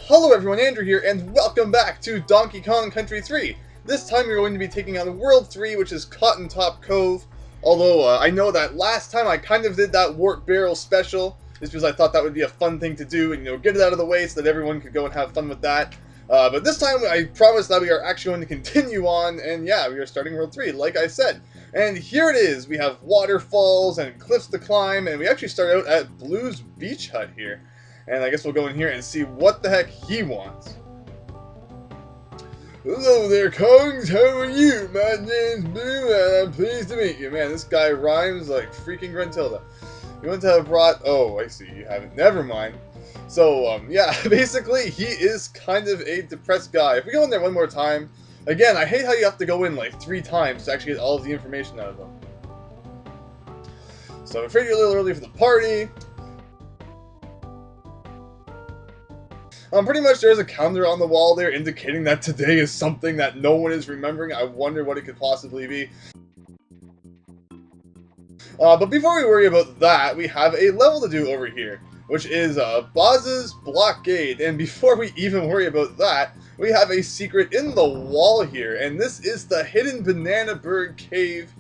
Hello everyone, Andrew here, and welcome back to Donkey Kong Country 3. This time we're going to be taking on World 3, which is Cotton Top Cove. Although, I know that last time I kind of did that Warp Barrel special, just because I thought that would be a fun thing to do, and get it out of the way so that everyone could go and have fun with that. But this time, I promise that we are actually going to continue on, and yeah, we are starting World 3, like I said. And here it is, we have waterfalls and cliffs to climb, and we actually start out at Blue's Beach Hut here. And I guess we'll go in here and see what the heck he wants. Hello there, Kongs. How are you? My name's Blue, and I'm pleased to meet you. Man, this guy rhymes like freaking Gruntilda. You want to have brought... Oh, I see. You haven't. Never mind. So, yeah, basically, he is kind of a depressed guy. If we go in there one more time... Again, I hate how you have to go in like 3 times to actually get all of the information out of them. So I'm afraid you're a little early for the party. Pretty much there's a calendar on the wall there indicating that today is something that no one is remembering. I wonder what it could possibly be. But before we worry about that, we have a level to do over here, which is Bazza's Blockade. And before we even worry about that, we have a secret in the wall here, and this is the hidden banana bird cave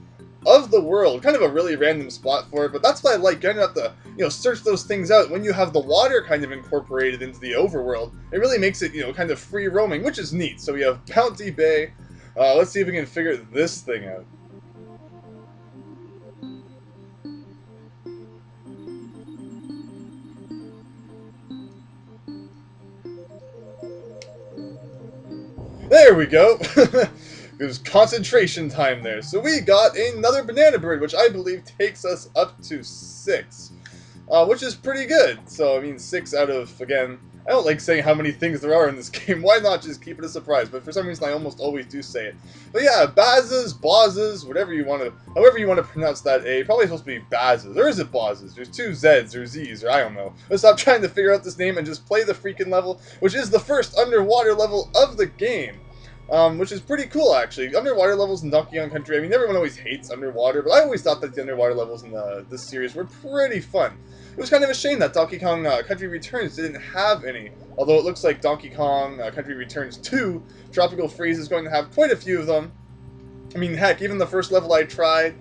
of the world. Kind of a really random spot for it, but that's what I like. You don't have to, search those things out. When you have the water kind of incorporated into the overworld, it really makes it, kind of free roaming, which is neat. So we have Bounty Bay. Let's see if we can figure this thing out. There we go. It was concentration time there. So we got another banana bird, which I believe takes us up to 6. Which is pretty good. So, I mean, 6 out of, again, I don't like saying how many things there are in this game. Why not just keep it a surprise? But for some reason, I almost always do say it. But yeah, Bazzas, Bazzas, whatever you want to, however you want to pronounce that A. Probably supposed to be Bazzas. Or is it Bazzas? There's 2 Zs or Zs, or I don't know. Let's stop trying to figure out this name and just play the freaking level, which is the first underwater level of the game. Which is pretty cool, actually. Underwater levels in Donkey Kong Country, I mean, everyone always hates underwater, but I always thought that the underwater levels in this series were pretty fun. It was kind of a shame that Donkey Kong Country Returns didn't have any, although it looks like Donkey Kong Country Returns 2, Tropical Freeze, is going to have quite a few of them. I mean, heck, even the first level I tried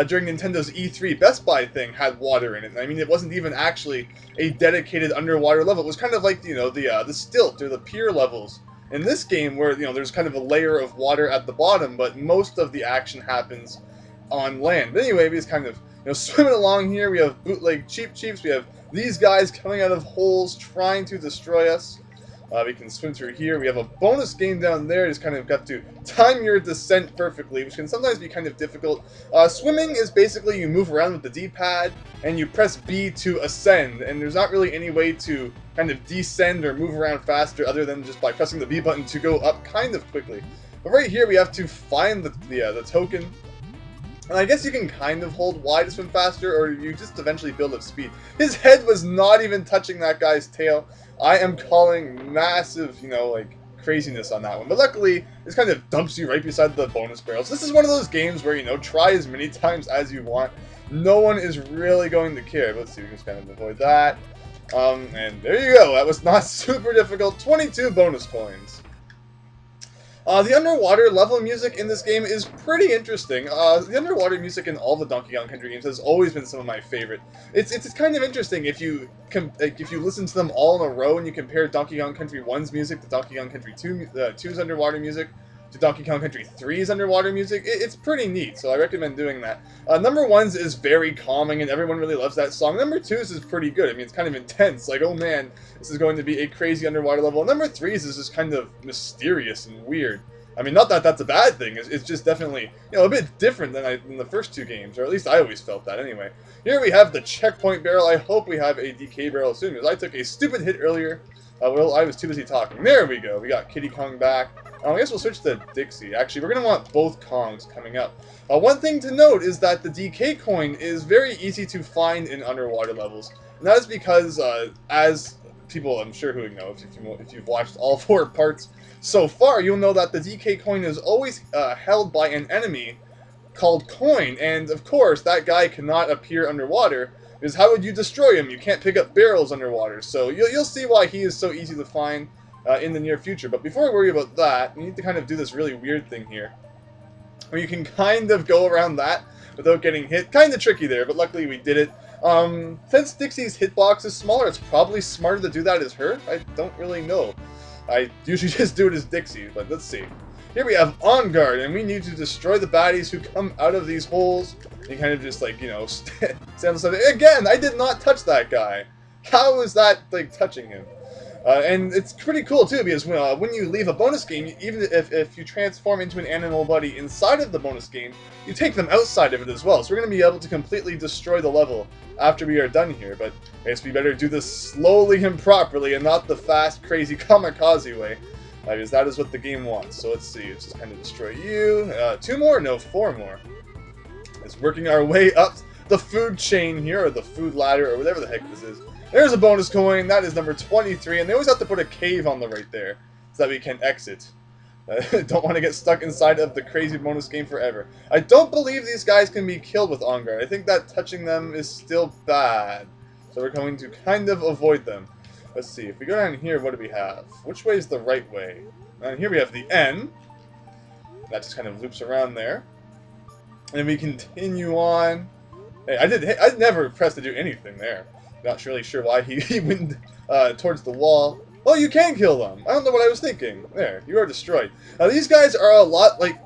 during Nintendo's E3 Best Buy thing had water in it. I mean, it wasn't even actually a dedicated underwater level. It was kind of like, the stilt or the pier levels in this game, where there's kind of a layer of water at the bottom, but most of the action happens on land. But anyway, it's kind of swimming along here. We have bootleg Cheep Cheeps. We have these guys coming out of holes trying to destroy us. We can swim through here. We have a bonus game down there. Just kind of got to time your descent perfectly, which can sometimes be kind of difficult. Swimming is basically you move around with the D-pad and you press B to ascend, and there's not really any way to kind of descend or move around faster other than just by pressing the B button to go up kind of quickly. But right here we have to find the token. And I guess you can kind of hold Y to swim faster, or you just eventually build up speed. His head was not even touching that guy's tail. I am calling massive, craziness on that one. But luckily, this kind of dumps you right beside the bonus barrels. This is one of those games where, try as many times as you want. No one is really going to care. Let's see, we can just kind of avoid that. And there you go. That was not super difficult. 22 bonus coins. The underwater level music in this game is pretty interesting. The underwater music in all the Donkey Kong Country games has always been some of my favorite. It's kind of interesting if you listen to them all in a row and you compare Donkey Kong Country 1's music to Donkey Kong Country 2's underwater music to Donkey Kong Country 3's underwater music. It's pretty neat, so I recommend doing that. Number 1's is very calming, and everyone really loves that song. Number 2's is pretty good. I mean, it's kind of intense, like, oh man, this is going to be a crazy underwater level. Number 3's is just kind of mysterious and weird. I mean, not that that's a bad thing, it's just definitely, a bit different than the first 2 games, or at least I always felt that anyway. Here we have the checkpoint barrel. I hope we have a DK barrel soon, because I took a stupid hit earlier. Well, I was too busy talking. There we go. We got Kiddy Kong back. I guess we'll switch to Dixie. Actually, we're going to want both Kongs coming up. One thing to note is that the DK coin is very easy to find in underwater levels. And that is because, as people I'm sure who know, if you've watched all 4 parts so far, you'll know that the DK coin is always held by an enemy called Coin. And, of course, that guy cannot appear underwater. Because how would you destroy him? You can't pick up barrels underwater. So you'll see why he is so easy to find. in the near future. But before I worry about that, we need to kind of do this really weird thing here, where you can kind of go around that without getting hit. Kind of tricky there, but luckily we did it. Since Dixie's hitbox is smaller, it's probably smarter to do that as her. I don't really know. I usually just do it as Dixie, but let's see. Here we have On Guard, and we need to destroy the baddies who come out of these holes. And kind of just, like, you know, stand on something. Again, I did not touch that guy. How is that, like, touching him? And it's pretty cool, too, because when you leave a bonus game, even if you transform into an animal buddy inside of the bonus game, you take them outside of it as well. So we're going to be able to completely destroy the level after we are done here. But I guess we better do this slowly and properly and not the fast, crazy kamikaze way. Because that is what the game wants. So let's see, let's just kind of destroy you. 2 more? No, 4 more. It's working our way up the food chain here, or the food ladder, or whatever the heck this is. There's a bonus coin, that is number 23, and they always have to put a cave on the right there, so that we can exit. Don't want to get stuck inside of the crazy bonus game forever. I don't believe these guys can be killed with On Guard. I think that touching them is still bad. So we're going to kind of avoid them. Let's see, if we go down here, what do we have? Which way is the right way? And here we have the N. That just kind of loops around there. And we continue on. Hey, I never pressed to do anything there. Not really sure why he went towards the wall. Oh, you can kill them! I don't know what I was thinking. There, you are destroyed. Now, these guys are a lot like...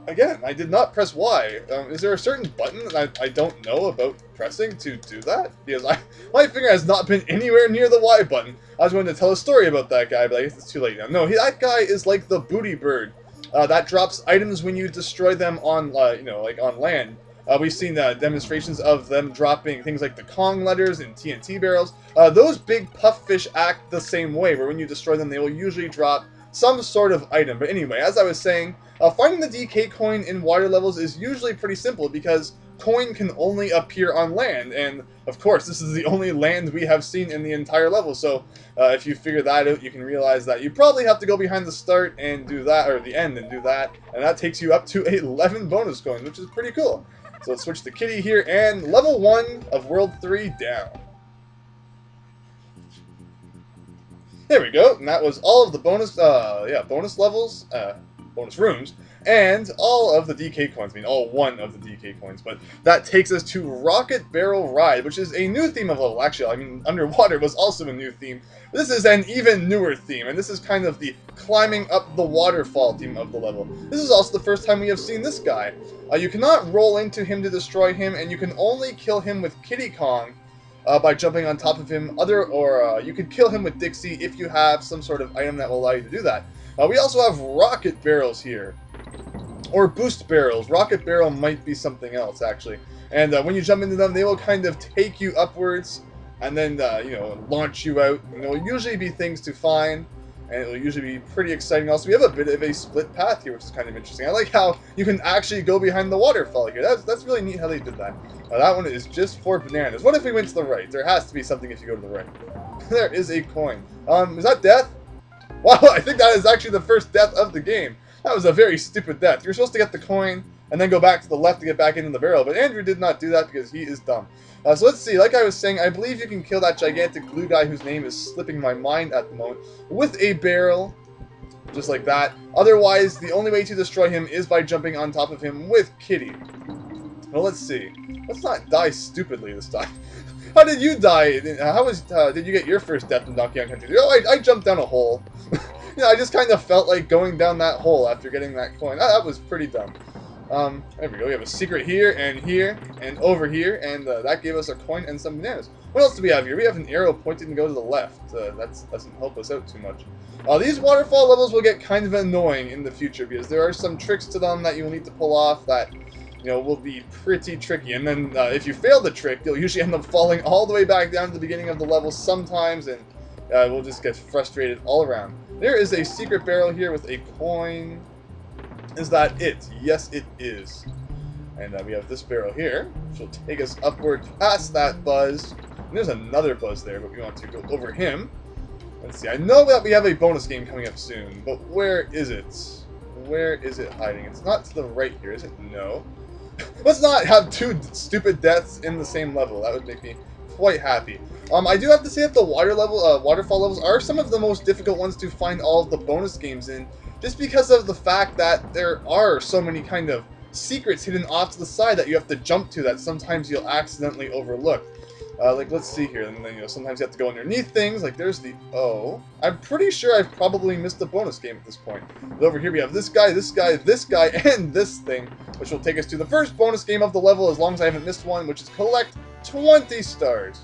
Again, I did not press Y. Is there a certain button that I don't know about pressing to do that? Because my finger has not been anywhere near the Y button. I was going to tell a story about that guy, but I guess it's too late now. No, that guy is like the booty bird. That drops items when you destroy them on, you know, like on land. We've seen demonstrations of them dropping things like the Kong letters and TNT barrels. Those big puffish act the same way, where when you destroy them, they will usually drop some sort of item. But anyway, as I was saying, finding the DK coin in water levels is usually pretty simple, because coin can only appear on land, and of course this is the only land we have seen in the entire level. So if you figure that out, you can realize that you probably have to go behind the start and do that, or the end and do that, and that takes you up to 11 bonus coins, which is pretty cool. So let's switch to Kitty here, and level 1 of World 3 down. There we go, and that was all of the bonus, bonus levels, bonus rooms, and all of the DK coins. I mean, all 1 of the DK coins. But that takes us to Rocket Barrel Ride, which is a new theme of level. Actually, I mean, Underwater was also a new theme. This is an even newer theme, and this is kind of the climbing up the waterfall theme of the level. This is also the first time we have seen this guy. You cannot roll into him to destroy him, and you can only kill him with Kitty Kong by jumping on top of him. You could kill him with Dixie if you have some sort of item that will allow you to do that. We also have rocket barrels here, or boost barrels. Rocket barrel might be something else, actually. And when you jump into them, they will kind of take you upwards and then, you know, launch you out. And there will usually be things to find, and it will usually be pretty exciting. Also, we have a bit of a split path here, which is kind of interesting. I like how you can actually go behind the waterfall here. That's really neat how they did that. That one is just for bananas. What if we went to the right? There has to be something if you go to the right. There is a coin. Is that death? Wow, I think that is actually the first death of the game. That was a very stupid death. You're supposed to get the coin and then go back to the left to get back into the barrel, but Andrew did not do that because he is dumb. So let's see, like I was saying, I believe you can kill that gigantic blue guy whose name is slipping my mind at the moment with a barrel, just like that. Otherwise, the only way to destroy him is by jumping on top of him with Kitty. Well, let's see. Let's not die stupidly this time. How did you die? Did you get your first death in Donkey Kong Country? Oh, I jumped down a hole. You know, I just kind of felt like going down that hole after getting that coin. That was pretty dumb. There we go. We have a secret here, and over here, and that gave us a coin and some bananas. What else do we have here? We have an arrow pointing to go to the left. That doesn't help us out too much. These waterfall levels will get kind of annoying in the future, because there are some tricks to them that you will need to pull off that, you know, will be pretty tricky. And then if you fail the trick, you'll usually end up falling all the way back down to the beginning of the level sometimes, and we'll just get frustrated all around. There is a secret barrel here with a coin. Is that it? Yes, it is. And we have this barrel here, which will take us upward past that buzz. And there's another buzz there, but we want to go over him. Let's see. I know that we have a bonus game coming up soon, but where is it? Where is it hiding? It's not to the right here, is it? No. Let's not have 2 stupid deaths in the same level. That would make me quite happy. I do have to say that the waterfall levels are some of the most difficult ones to find all of the bonus games in, just because of the fact that there are so many kind of secrets hidden off to the side that you have to jump to that sometimes you'll accidentally overlook. Like, let's see here, and then, you know, sometimes you have to go underneath things, like there's the O. I'm pretty sure I've probably missed a bonus game at this point. But over here we have this guy, this guy, this guy, and this thing, which will take us to the first bonus game of the level, as long as I haven't missed one, which is collect 20 stars.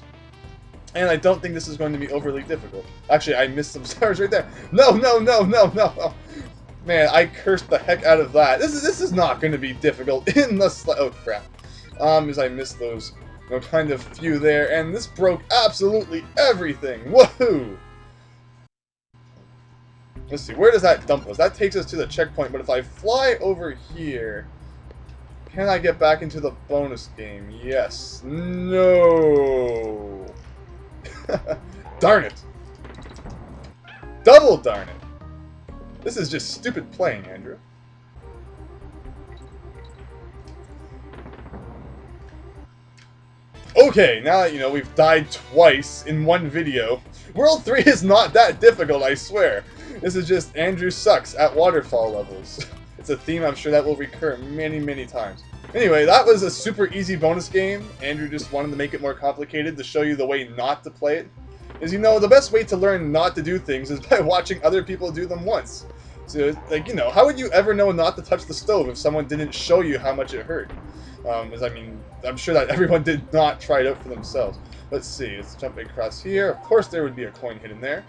And I don't think this is going to be overly difficult. Actually, I missed some stars right there. No, no, no, no, no. Man, I cursed the heck out of that. This is not going to be difficult in the oh crap. As I missed those, you know, kind of few there, and this broke absolutely everything. Woohoo! Let's see, where does that dump us? That takes us to the checkpoint, but if I fly over here, can I get back into the bonus game? Yes. No. Darn it. Double darn it. This is just stupid playing, Andrew. Okay, now that, you know, we've died twice in one video, World 3 is not that difficult, I swear. This is just Andrew sucks at waterfall levels. It's a theme I'm sure that will recur many, many times. Anyway, that was a super easy bonus game. Andrew just wanted to make it more complicated to show you the way not to play it. As you know, the best way to learn not to do things is by watching other people do them once. So, like, you know, how would you ever know not to touch the stove if someone didn't show you how much it hurt? As I mean, I'm sure that everyone did not try it out for themselves. Let's see, let's jump across here. Of course there would be a coin hidden there.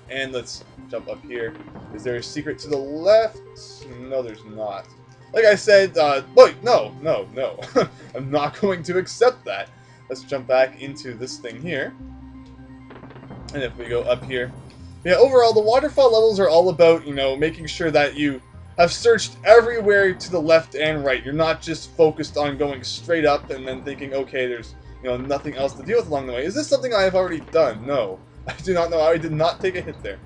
And let's jump up here. Is there a secret to the left? No, there's not. Like I said, wait, no. I'm not going to accept that. Let's jump back into this thing here. And if we go up here, yeah, overall, the waterfall levels are all about, you know, making sure that you have searched everywhere to the left and right. You're not just focused on going straight up and then thinking, okay, there's, you know, nothing else to deal with along the way. Is this something I have already done? No. I do not know. I did not take a hit there.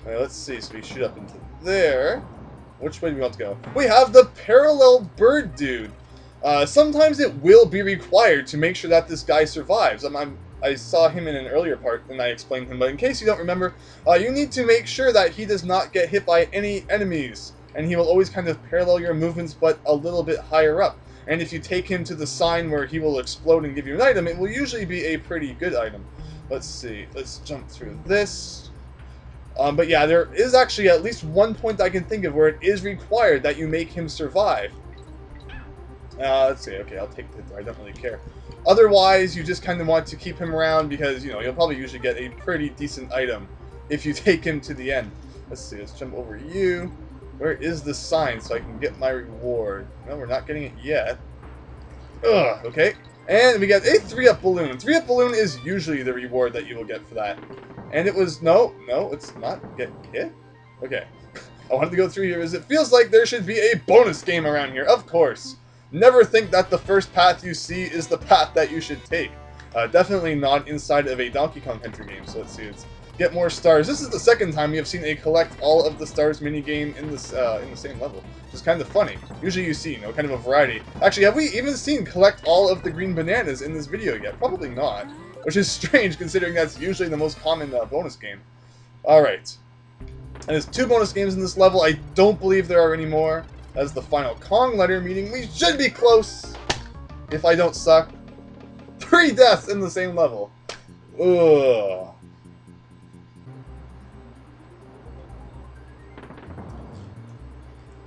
All right, let's see. So we shoot up into there. Which way do we want to go? We have the parallel bird dude. Sometimes it will be required to make sure that this guy survives. I saw him in an earlier part, and I explained him, but in case you don't remember, you need to make sure that he does not get hit by any enemies, and he will always kind of parallel your movements, but a little bit higher up. And if you take him to the sign where he will explode and give you an item, it will usually be a pretty good item. Let's see, let's jump through this. But yeah, there is actually at least one point I can think of where it is required that you make him survive. Let's see, okay, I'll take the hit, I don't really care. Otherwise, you just kind of want to keep him around because, you know, you'll probably usually get a pretty decent item if you take him to the end. Let's see, let's jump over you. Where is the sign so I can get my reward? No, we're not getting it yet. Ugh, okay. And we got a 3-up balloon. 3-up balloon is usually the reward that you will get for that. And it was, no, it's not get hit. Okay. I wanted to go through here as it feels like there should be a bonus game around here, of course. Never think that the first path you see is the path that you should take. Definitely not inside of a Donkey Kong Country game. So let's see, let's get more stars. This is the second time we have seen a collect all of the stars minigame in this in the same level, which is kind of funny. Usually you see, you know, kind of a variety. Actually, have we even seen collect all of the green bananas in this video yet? Probably not, which is strange considering that's usually the most common bonus game. Alright. And there's 2 bonus games in this level. I don't believe there are any more. As the final Kong letter, meaning we should be close, if I don't suck. 3 deaths in the same level. Ugh.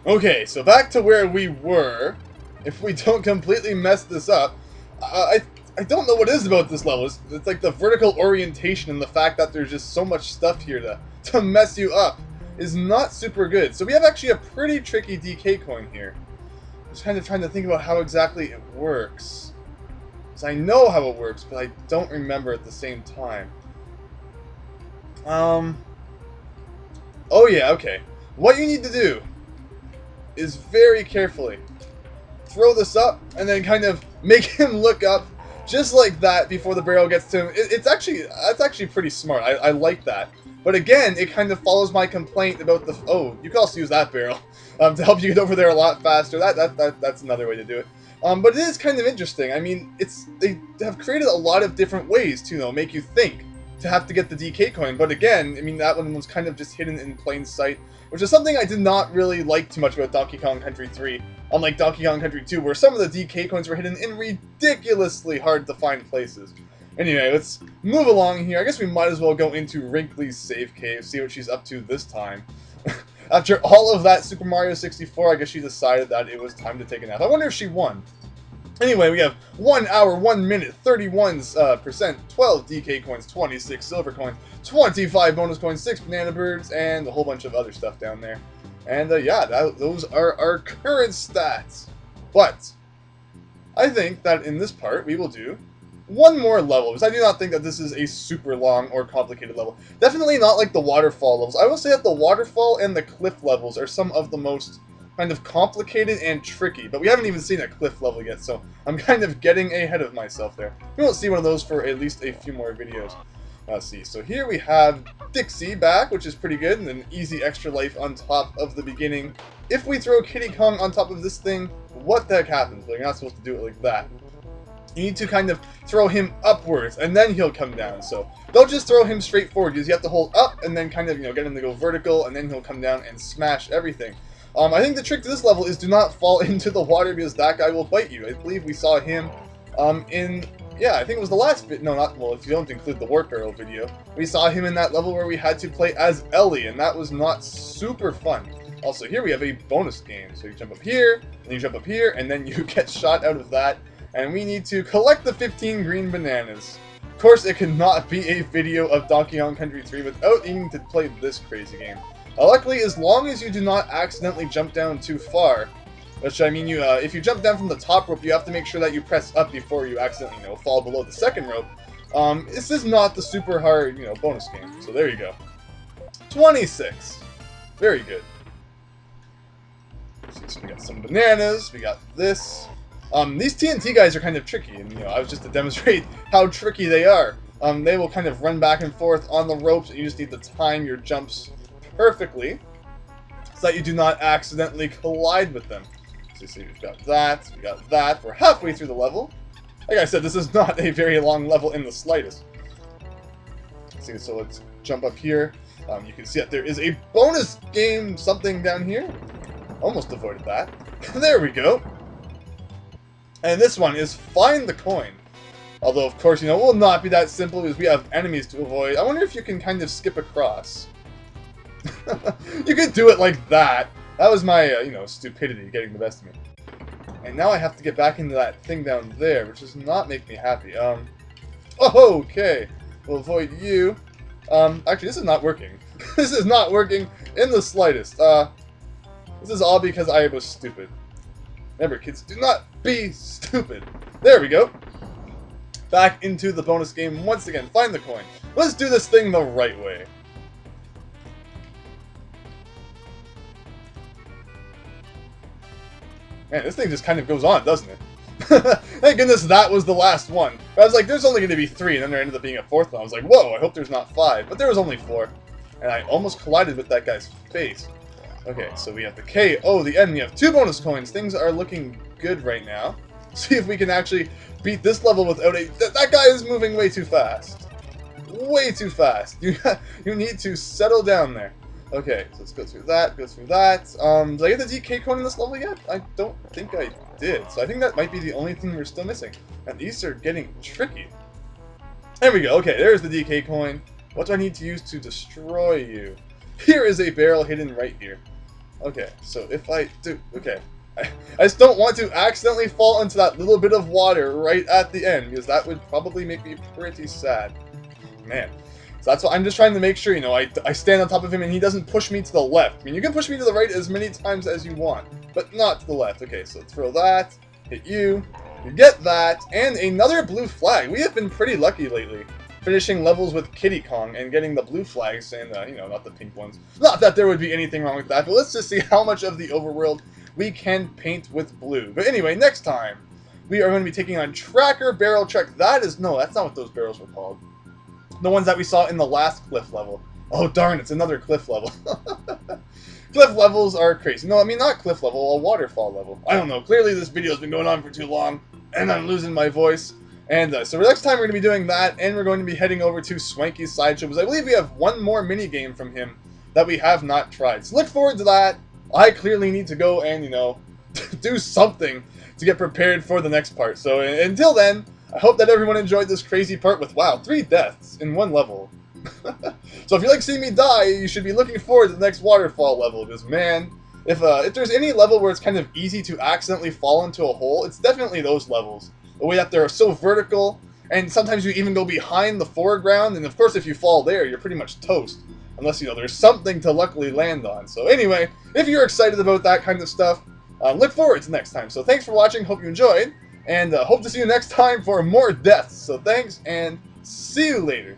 Okay, so back to where we were. If we don't completely mess this up, I don't know what it is about this level. It's like the vertical orientation and the fact that there's just so much stuff here to mess you up is not super good. So we have actually a pretty tricky DK coin here. Just kind of trying to think about how exactly it works. Because I know how it works, but I don't remember at the same time. Oh yeah, okay. What you need to do is very carefully throw this up and then kind of make him look up just like that before the barrel gets to him. That's actually pretty smart. I like that. But again, it kind of follows my complaint about you can also use that barrel to help you get over there a lot faster. That's another way to do it. But it is kind of interesting. I mean, they have created a lot of different ways to, make you think to have to get the DK coin. But again, I mean, that one was kind of just hidden in plain sight, which is something I did not really like too much about Donkey Kong Country 3, unlike Donkey Kong Country 2, where some of the DK coins were hidden in ridiculously hard to find places. Anyway, let's move along here. I guess we might as well go into Wrinkly's save cave, see what she's up to this time. After all of that Super Mario 64, I guess she decided that it was time to take a nap. I wonder if she won. Anyway, we have 1 hour, 1 minute, 31%, 12 DK coins, 26 silver coins, 25 bonus coins, 6 banana birds, and a whole bunch of other stuff down there. And yeah, those are our current stats. But I think that in this part we will do one more level, because I do not think that this is a super long or complicated level. Definitely not like the waterfall levels. I will say that the waterfall and the cliff levels are some of the most kind of complicated and tricky, but we haven't even seen a cliff level yet, so I'm kind of getting ahead of myself there. We won't see one of those for at least a few more videos. Let's see, so here we have Dixie back, which is pretty good, and an easy extra life on top of the beginning. If we throw Kiddy Kong on top of this thing, what the heck happens? Well, you're not supposed to do it like that. You need to kind of throw him upwards, and then he'll come down. So don't just throw him straight forward, because you have to hold up, and then kind of, get him to go vertical, and then he'll come down and smash everything. I think the trick to this level is do not fall into the water, because that guy will bite you. I believe we saw him yeah, I think it was the last bit. No, not, well, if you don't include the Warp Barrel video. We saw him in that level where we had to play as Ellie, and that was not super fun. Also, here we have a bonus game. So you jump up here, and you jump up here, and then you get shot out of that. And we need to collect the 15 green bananas. Of course, it cannot be a video of Donkey Kong Country 3 without needing to play this crazy game. Luckily, as long as you do not accidentally jump down too far, which I mean, if you jump down from the top rope, you have to make sure that you press up before you accidentally, fall below the second rope. This is not the super hard, bonus game. So there you go. 26. Very good. So we got some bananas. We got this. These TNT guys are kind of tricky, and I was just to demonstrate how tricky they are. They will kind of run back and forth on the ropes, and you just need to time your jumps perfectly so that you do not accidentally collide with them. So you see, we've got that, we're halfway through the level. Like I said, this is not a very long level in the slightest. See, so let's jump up here. You can see that there is a bonus game something down here. Almost avoided that. There we go. And this one is find the coin. Although, of course, it will not be that simple because we have enemies to avoid. I wonder if you can kind of skip across. You could do it like that. That was my, stupidity getting the best of me. And now I have to get back into that thing down there, which does not make me happy. Oh, okay. We'll avoid you. Actually, this is not working. This is not working in the slightest. This is all because I was stupid. Remember, kids, do not be stupid. There we go. Back into the bonus game once again. Find the coin. Let's do this thing the right way. Man, this thing just kind of goes on, doesn't it? Thank goodness that was the last one. I was like, there's only going to be 3, and then there ended up being a 4th one. I was like, whoa, I hope there's not 5. But there was only 4. And I almost collided with that guy's face. Okay, so we have the KO the enemy. We have 2 bonus coins. Things are looking good right now. See if we can actually beat this level without a... That guy is moving way too fast. Way too fast. You need to settle down there. Okay, so let's go through that, Did I get the DK coin in this level yet? I don't think I did. So I think that might be the only thing we're still missing. And these are getting tricky. There we go. Okay, there's the DK coin. What do I need to use to destroy you? Here is a barrel hidden right here. Okay, so if I do... Okay. I just don't want to accidentally fall into that little bit of water right at the end, because that would probably make me pretty sad. Man. So that's what I'm just trying to make sure, I stand on top of him and he doesn't push me to the left. I mean, you can push me to the right as many times as you want, but not to the left. Okay, so throw that, hit you get that, and another blue flag. We have been pretty lucky lately, finishing levels with Kiddy Kong and getting the blue flags and, not the pink ones. Not that there would be anything wrong with that, but let's just see how much of the overworld we can paint with blue. But anyway, next time, we are going to be taking on Tracker Barrel Truck. No, that's not what those barrels were called. The ones that we saw in the last cliff level. Oh darn, it's another cliff level. Cliff levels are crazy. No, I mean not cliff level, a waterfall level. I don't know. Clearly this video's been going on for too long, and I'm losing my voice. And so next time we're going to be doing that, and we're going to be heading over to Swanky's Sideshow, because I believe we have one more mini-game from him that we have not tried. So look forward to that. I clearly need to go and, you know, do something to get prepared for the next part. So until then, I hope that everyone enjoyed this crazy part with, wow, 3 deaths in one level. So if you like seeing me die, you should be looking forward to the next waterfall level, because man, if there's any level where it's kind of easy to accidentally fall into a hole, it's definitely those levels. The way that they're so vertical, and sometimes you even go behind the foreground, and of course if you fall there, you're pretty much toast. Unless, you know, there's something to luckily land on. So anyway, if you're excited about that kind of stuff, look forward to next time. So thanks for watching, hope you enjoyed, and hope to see you next time for more deaths. So thanks, and see you later.